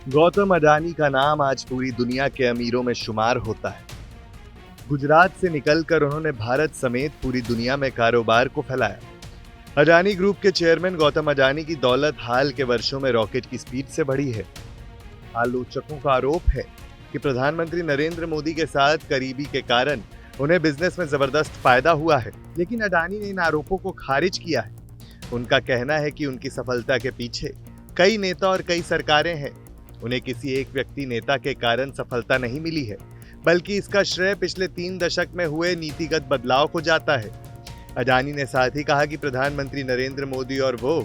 गौतम अडानी का नाम आज पूरी दुनिया के अमीरों में शुमार होता है। गुजरात से निकलकर उन्होंने भारत समेत पूरी दुनिया में कारोबार को फैलाया। अडानी ग्रुप के चेयरमैन गौतम अडानी की दौलत हाल के वर्षों में रॉकेट की स्पीड से बढ़ी है। आलोचकों का आरोप है कि प्रधानमंत्री नरेंद्र मोदी के साथ करीबी के कारण उन्हें बिजनेस में जबरदस्त फायदा हुआ है, लेकिन अडानी ने इन आरोपों को खारिज किया है। उनका कहना है कि उनकी सफलता के पीछे कई नेता और कई सरकारें हैं। उन्हें किसी एक व्यक्ति नेता के कारण सफलता नहीं मिली है, बल्कि इसका श्रेय पिछले 3 दशक में हुए नीतिगत बदलाव को जाता है। अडानी ने साथ ही कहा कि प्रधानमंत्री नरेंद्र मोदी और वो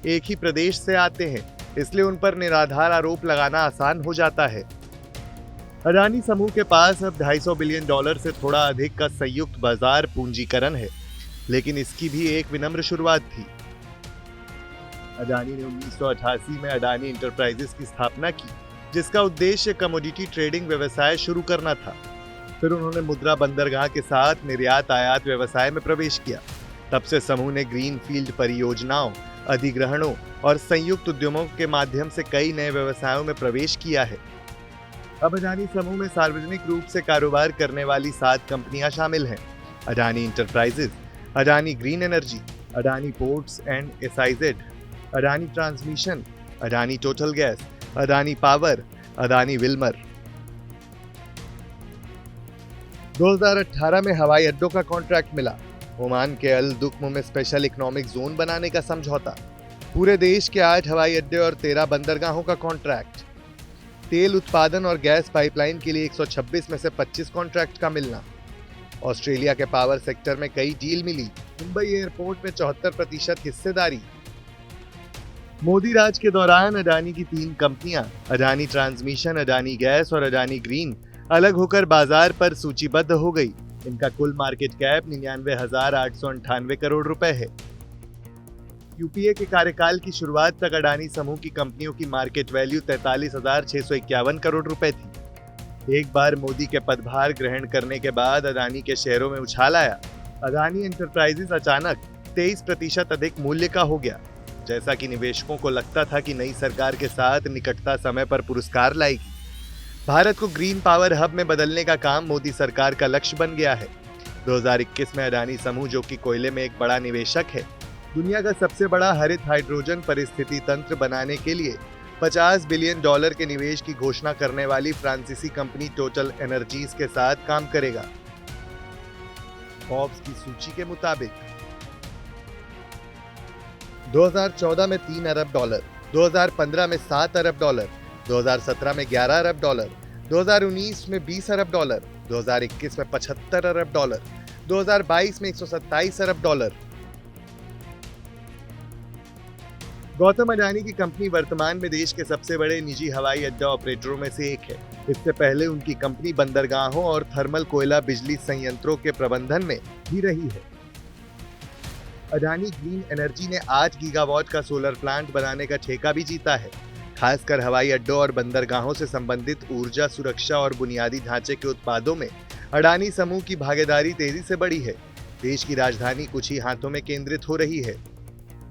एक ही प्रदेश से आते हैं, इसलिए उन पर निराधार आरोप लगाना आसान हो जाता है। अडानी समूह के पास अब $250 बिलियन से थोड़ा अधिक का संयुक्त बाजार पूंजीकरण है, लेकिन इसकी भी एक विनम्र शुरुआत थी। अडानी ने 1988 में अडानी इंटरप्राइजेस की स्थापना की, जिसका उद्देश्य कमोडिटी ट्रेडिंग व्यवसाय शुरू करना था। फिर उन्होंने मुद्रा बंदरगाह के साथ निर्यात आयात व्यवसाय में प्रवेश किया। तब से समूह ने ग्रीन फील्ड परियोजनाओं, अधिग्रहणों और संयुक्त उद्यमों के माध्यम से कई नए व्यवसायों में प्रवेश किया है। अब अडानी समूह में सार्वजनिक रूप से कारोबार करने वाली 7 कंपनियां शामिल हैं: Adani enterprises, Adani green energy, Adani ports and SEZ, Adani transmission, Adani total gas, Adani power, Adani Wilmar. 2018 में हवाई अड्डों का कॉन्ट्रैक्ट मिला। ओमान के अल दुख्म में स्पेशल इकोनॉमिक जोन बनाने का समझौता। पूरे देश के 8 हवाई अड्डे और 13 बंदरगाहों का कॉन्ट्रैक्ट। तेल उत्पादन और गैस पाइपलाइन के लिए 126 में से 25 कॉन्ट्रैक्ट का मिलना। ऑस्ट्रेलिया के पावर सेक्टर में कई डील मिली। मुंबई एयरपोर्ट में 74% हिस्सेदारी। मोदी राज के दौरान अडानी की 3 कंपनियां अडानी ट्रांसमिशन, अडानी गैस और अडानी ग्रीन अलग होकर बाजार पर सूचीबद्ध हो गई। इनका कुल मार्केट कैप 99,898 करोड़ रुपए है। यूपीए के कार्यकाल की शुरुआत तक अडानी समूह की कंपनियों की मार्केट वैल्यू 43,651 करोड़ रुपए थी। एक बार मोदी के पदभार ग्रहण करने के बाद अडानी के शेयरों में उछाल आया। अडानी एंटरप्राइजेस अचानक 23% अधिक मूल्य का हो गया, जैसा कि निवेशकों को लगता था कि नई सरकार के साथ निकटता समय पर पुरस्कार लाएगी। भारत को ग्रीन पावर हब में बदलने का काम मोदी सरकार का लक्ष्य बन गया है। 2021 में अडानी समूह, जो कि कोयले में एक बड़ा निवेशक है, दुनिया का सबसे बड़ा हरित हाइड्रोजन परिस्थिति तंत्र बनाने के लिए $50 बिलियन के निवेश की घोषणा करने वाली फ्रांसीसी कंपनी टोटल एनर्जीज के साथ काम करेगा। फोर्ब्स की सूची के मुताबिक 2014 में $3 अरब, 2015 में $7 अरब, 2017 में $11 अरब, 2019 में $20 अरब, 2021 में $75 अरब, 2022 में $127 अरब। गौतम अडानी की कंपनी वर्तमान में देश के सबसे बड़े निजी हवाई अड्डा ऑपरेटरों में से एक है। इससे पहले उनकी कंपनी बंदरगाहों और थर्मल कोयला बिजली संयंत्रों के प्रबंधन में भी रही है। अडानी ग्रीन एनर्जी ने 8 गीगावाट का सोलर प्लांट बनाने का ठेका भी जीता है। खासकर हवाई अड्डों और बंदरगाहों से संबंधित ऊर्जा सुरक्षा और बुनियादी ढांचे के उत्पादों में अडानी समूह की भागीदारी तेजी से बढ़ी है। देश की राजधानी कुछ ही हाथों में केंद्रित हो रही है।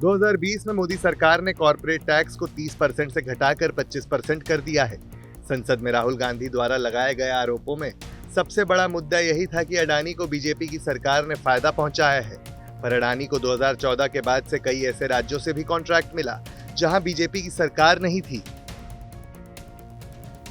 2020 में मोदी सरकार ने कॉर्पोरेट टैक्स को 30% से घटाकर 25% कर दिया है। संसद में राहुल गांधी द्वारा लगाए गए आरोपों में सबसे बड़ा मुद्दा यही था कि अडानी को बीजेपी की सरकार ने फायदा पहुंचाया है। पर अडानी को 2014 के बाद से कई ऐसे राज्यों से भी कॉन्ट्रैक्ट मिला जहां बीजेपी की सरकार नहीं थी।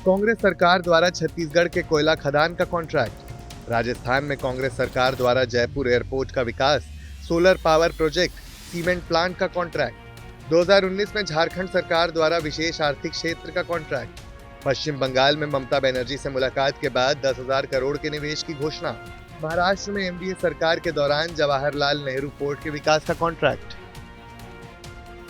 कांग्रेस सरकार द्वारा छत्तीसगढ़ के कोयला खदान का कॉन्ट्रैक्ट, राजस्थान में कांग्रेस सरकार द्वारा जयपुर एयरपोर्ट का विकास, solar power project, cement plant का कॉन्ट्रैक्ट। 2019 में झारखंड सरकार द्वारा विशेष आर्थिक क्षेत्र का कॉन्ट्रैक्ट। पश्चिम बंगाल में ममता बनर्जी से मुलाकात के बाद 10,000 करोड़ के निवेश की घोषणा। महाराष्ट्र में एनडीए सरकार के दौरान जवाहरलाल नेहरू पोर्ट के विकास का कॉन्ट्रैक्ट।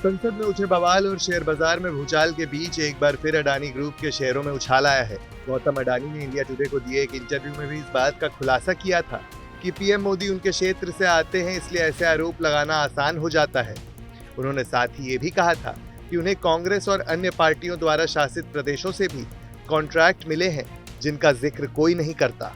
संसद में उठे बवाल और शेयर बाजार में भूचाल के बीच एक बार फिर अडानी ग्रुप के शेयरों में उछाल आया है। गौतम अडानी ने इंडिया टुडे को दिए एक इंटरव्यू में भी इस बात का खुलासा किया था कि पीएम मोदी उनके क्षेत्र से आते हैं, इसलिए ऐसे आरोप लगाना आसान हो जाता है। उन्होंने साथ ही ये भी कहा था कि उन्हें कांग्रेस और अन्य पार्टियों द्वारा शासित प्रदेशों से भी कॉन्ट्रैक्ट मिले हैं, जिनका जिक्र कोई नहीं करता।